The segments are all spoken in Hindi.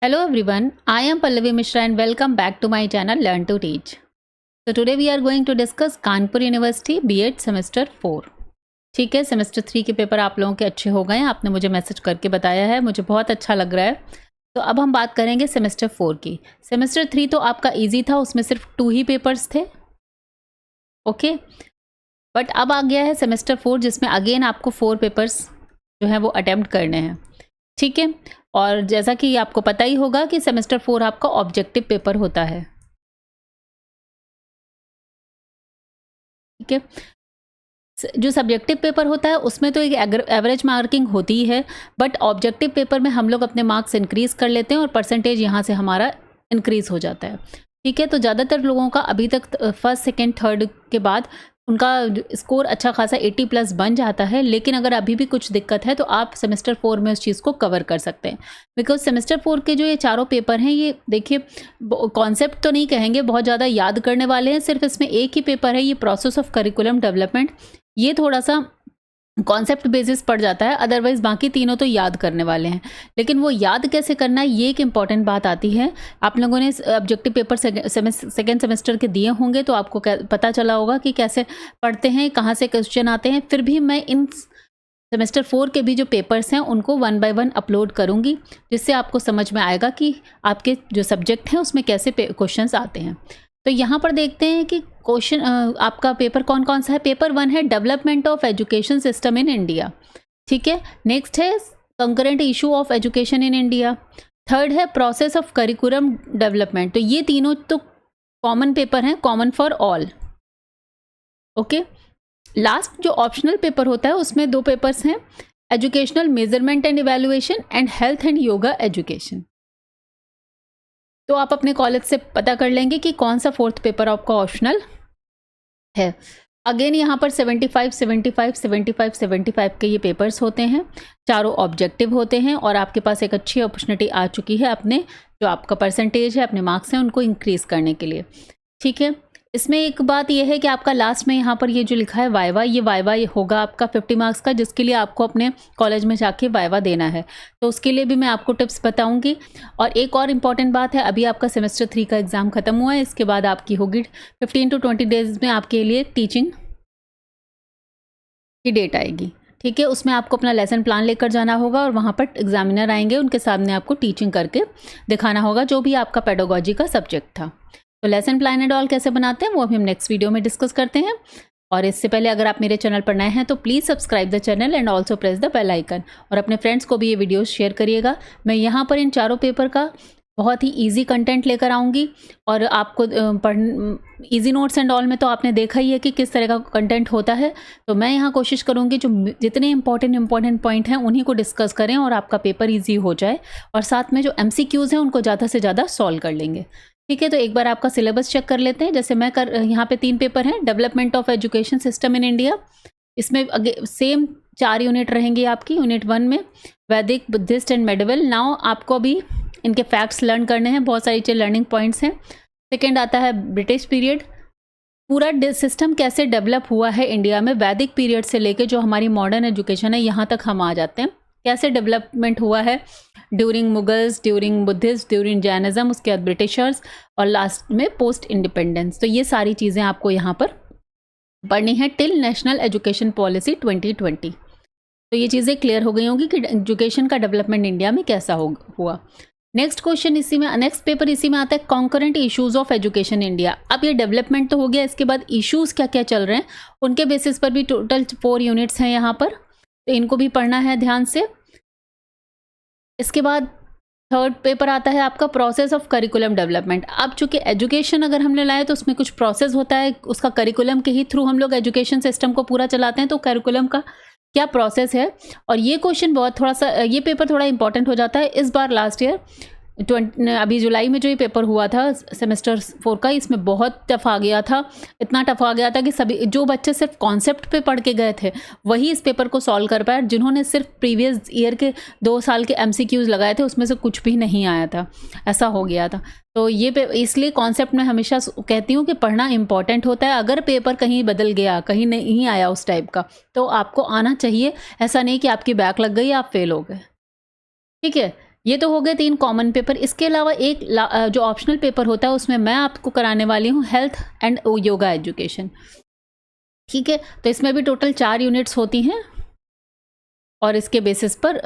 Hello everyone, I am Pallavi Mishra and welcome back to my channel Learn to Teach. So today we are going to discuss Kanpur university B.Ed semester 4. ठीक है, सेमेस्टर 3 के पेपर आप लोगों के अच्छे हो गए हैं, आपने मुझे मैसेज करके बताया है, मुझे बहुत अच्छा लग रहा है. तो अब हम बात करेंगे सेमेस्टर 4 की. सेमेस्टर 3 तो आपका ईजी था, उसमें सिर्फ 2 ही पेपर्स थे. ओके, बट अब आ गया है सेमेस्टर 4 जिसमें अगेन आपको 4 पेपर्स जो हैं वो अटेम्प्ट करने हैं. ठीक है, और जैसा कि आपको पता ही होगा कि सेमेस्टर 4 आपका ऑब्जेक्टिव पेपर होता है. ठीक है, जो सब्जेक्टिव पेपर होता है उसमें तो एक एवरेज मार्किंग होती ही है, बट ऑब्जेक्टिव पेपर में हम लोग अपने मार्क्स इंक्रीज कर लेते हैं और परसेंटेज यहाँ से हमारा इंक्रीज हो जाता है. ठीक है, तो ज़्यादातर लोगों का अभी तक फर्स्ट सेकेंड थर्ड के बाद उनका स्कोर अच्छा खासा 80+ बन जाता है. लेकिन अगर अभी भी कुछ दिक्कत है तो आप सेमेस्टर 4 में उस चीज़ को कवर कर सकते हैं. बिकॉज सेमेस्टर 4 के जो ये चारों पेपर हैं, ये देखिए कॉन्सेप्ट तो नहीं कहेंगे बहुत ज़्यादा याद करने वाले हैं. सिर्फ इसमें एक ही पेपर है, ये प्रोसेस ऑफ करिकुलम डेवलपमेंट. ये थोड़ा सा कॉन्सेप्ट बेसिस पड़ जाता है, अदरवाइज बाकी तीनों तो याद करने वाले हैं. लेकिन वो याद कैसे करना है, ये एक इंपॉर्टेंट बात आती है. आप लोगों ने ऑब्जेक्टिव पेपर सेकेंड सेमेस्टर के दिए होंगे तो आपको पता चला होगा कि कैसे पढ़ते हैं, कहाँ से क्वेश्चन आते हैं. फिर भी मैं इन सेमेस्टर 4 के भी जो पेपर्स हैं उनको 1 by 1 अपलोड करूँगी, जिससे आपको समझ में आएगा कि आपके जो सब्जेक्ट हैं उसमें कैसे क्वेश्चंस आते हैं. तो यहाँ पर देखते हैं कि क्वेश्चन आपका पेपर कौन कौन सा है. पेपर 1 है development of education system in India. ठीक है, नेक्स्ट है concurrent issue of education in India. Third है प्रोसेस ऑफ करिकुलम डेवलपमेंट. तो ये तीनों तो कॉमन पेपर हैं, common for all. Okay, last जो ऑप्शनल पेपर होता है उसमें 2 पेपर्स हैं, educational measurement and evaluation and health and yoga education. तो आप अपने कॉलेज से पता कर लेंगे कि कौन सा 4th पेपर आपका ऑप्शनल है. अगेन यहाँ पर 75, 75, 75, 75 के ये पेपर्स होते हैं, चारों ऑब्जेक्टिव होते हैं और आपके पास एक अच्छी अपॉर्चुनिटी आ चुकी है अपने जो आपका परसेंटेज है, अपने मार्क्स हैं उनको इंक्रीज़ करने के लिए. ठीक है, इसमें एक बात यह है कि आपका लास्ट में यहाँ पर ये जो लिखा है वाइवा, ये वाइवा होगा आपका 50 मार्क्स का, जिसके लिए आपको अपने कॉलेज में जाके वाइवा देना है. तो उसके लिए भी मैं आपको टिप्स बताऊंगी. और एक और इम्पॉर्टेंट बात है, अभी आपका सेमेस्टर 3 का एग्ज़ाम खत्म हुआ है, इसके बाद आपकी होगी 15 to 20 डेज में आपके लिए टीचिंग की डेट आएगी. ठीक है, उसमें आपको अपना लेसन प्लान लेकर जाना होगा और वहाँ पर एग्जामिनर आएंगे, उनके सामने आपको टीचिंग करके दिखाना होगा जो भी आपका पेडागोजी का सब्जेक्ट था. तो लेसन प्लान एंड ऑल कैसे बनाते हैं वो अभी हम नेक्स्ट वीडियो में डिस्कस करते हैं. और इससे पहले अगर आप मेरे चैनल पर नए हैं तो please subscribe the channel and also press the bell icon, और अपने फ्रेंड्स को भी ये वीडियोस शेयर करिएगा. मैं यहाँ पर इन चारों पेपर का बहुत ही इजी कंटेंट लेकर आऊँगी और आपको इजी नोट्स एंड ऑल में तो आपने देखा ही है कि किस तरह का कंटेंट होता है. तो मैं यहाँ कोशिश करूँगी जो जितने इंपॉर्टेंट पॉइंट हैं उन्हीं को डिस्कस करें और आपका पेपर ईजी हो जाए, और साथ में जो MCQs हैं उनको ज़्यादा से ज़्यादा सॉल्व कर लेंगे. ठीक है, तो एक बार आपका सिलेबस चेक कर लेते हैं. जैसे मैं यहाँ पे 3 पेपर हैं, development of education system in India. इसमें सेम 4 यूनिट रहेंगी आपकी. यूनिट 1 में वैदिक, बुद्धिस्ट एंड मेडिवल. नाउ आपको अभी इनके फैक्ट्स लर्न करने हैं, बहुत सारी लर्निंग पॉइंट्स हैं. सेकेंड आता है ब्रिटिश पीरियड, पूरा सिस्टम कैसे डेवलप हुआ है इंडिया में, वैदिक पीरियड से लेके जो हमारी मॉडर्न एजुकेशन है यहाँ तक हम आ जाते हैं, कैसे डेवलपमेंट हुआ है during Mughals, during Buddhist, during Jainism, उसके बाद ब्रिटिशर्स और लास्ट में पोस्ट इंडिपेंडेंस. तो ये सारी चीज़ें आपको यहाँ पर पढ़नी है टिल नेशनल एजुकेशन पॉलिसी 2020. तो ये चीज़ें क्लियर हो गई होंगी कि एजुकेशन का डेवलपमेंट इंडिया में कैसा हुआ. नेक्स्ट क्वेश्चन इसी में, नेक्स्ट पेपर इसी में आता है concurrent issues of education India. अब ये डेवलपमेंट तो हो गया, इसके बाद इश्यूज़ क्या क्या चल रहे हैं उनके बेसिस पर भी टोटल 4 यूनिट्स हैं यहाँ पर, तो इनको भी पढ़ना है ध्यान से. इसके बाद थर्ड पेपर आता है आपका प्रोसेस ऑफ करिकुलम डेवलपमेंट. अब चूंकि एजुकेशन अगर हमने लाया तो उसमें कुछ प्रोसेस होता है, उसका करिकुलम के ही थ्रू हम लोग एजुकेशन सिस्टम को पूरा चलाते हैं. तो करिकुलम का क्या प्रोसेस है, और ये क्वेश्चन बहुत थोड़ा सा, ये पेपर थोड़ा इंपॉर्टेंट हो जाता है इस बार. लास्ट ईयर अभी जुलाई में जो ये पेपर हुआ था सेमेस्टर 4 का, इसमें बहुत टफ आ गया था. इतना टफ आ गया था कि सभी जो बच्चे सिर्फ कॉन्सेप्ट पे पढ़ के गए थे वही इस पेपर को सॉल्व कर पाए. जिन्होंने सिर्फ प्रीवियस ईयर के 2 साल के MCQs लगाए थे उसमें से कुछ भी नहीं आया था, ऐसा हो गया था. तो ये इसलिए कॉन्सेप्ट में हमेशा कहती हूँ कि पढ़ना इंपॉर्टेंट होता है. अगर पेपर कहीं बदल गया, कहीं नहीं आया उस टाइप का, तो आपको आना चाहिए. ऐसा नहीं कि आपकी बैक लग गई, आप फेल हो गए. ठीक है, ये तो हो गए 3 कॉमन पेपर। इसके अलावा एक जो ऑप्शनल पेपर होता है उसमें मैं आपको कराने वाली हूँ हेल्थ एंड योगा एजुकेशन। ठीक है, तो इसमें भी टोटल 4 यूनिट्स होती हैं और इसके बेसिस पर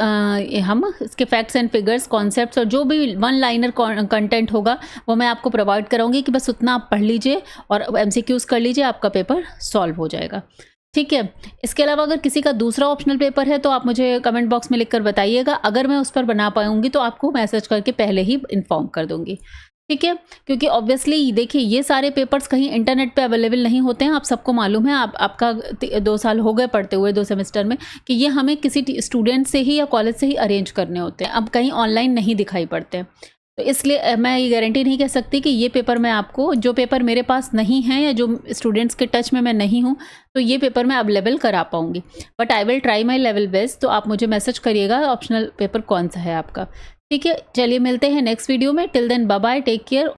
हम इसके फैक्ट्स एंड फिगर्स, कॉन्सेप्ट्स और जो भी वन लाइनर कंटेंट होगा वो मैं आपको प्रोवाइड कराऊंगी कि बस उतना आप पढ़ लीजिए और MCQs कर लीजिए, आपका पेपर सॉल्व हो जाएगा। ठीक है, इसके अलावा अगर किसी का दूसरा ऑप्शनल पेपर है तो आप मुझे कमेंट बॉक्स में लिखकर बताइएगा। अगर मैं उस पर बना पाऊंगी तो आपको मैसेज करके पहले ही इन्फॉर्म कर दूंगी। ठीक है, क्योंकि ऑब्वियसली देखिए ये सारे पेपर्स कहीं इंटरनेट पे अवेलेबल नहीं होते हैं, आप सबको मालूम है। आपका 2 साल हो गए पढ़ते हुए, 2 सेमेस्टर में, कि ये हमें किसी स्टूडेंट से ही या कॉलेज से ही अरेंज करने होते हैं, अब कहीं ऑनलाइन नहीं दिखाई पड़ते हैं। तो इसलिए मैं ये गारंटी नहीं कह सकती कि ये पेपर मैं आपको, जो पेपर मेरे पास नहीं है या जो स्टूडेंट्स के टच में मैं नहीं हूँ, तो ये पेपर मैं अवेलेबल करा पाऊँगी। But I will try my level best. तो आप मुझे मैसेज करिएगा ऑप्शनल पेपर कौन सा है आपका। ठीक है, चलिए मिलते हैं नेक्स्ट वीडियो में। Till then bye bye, take care.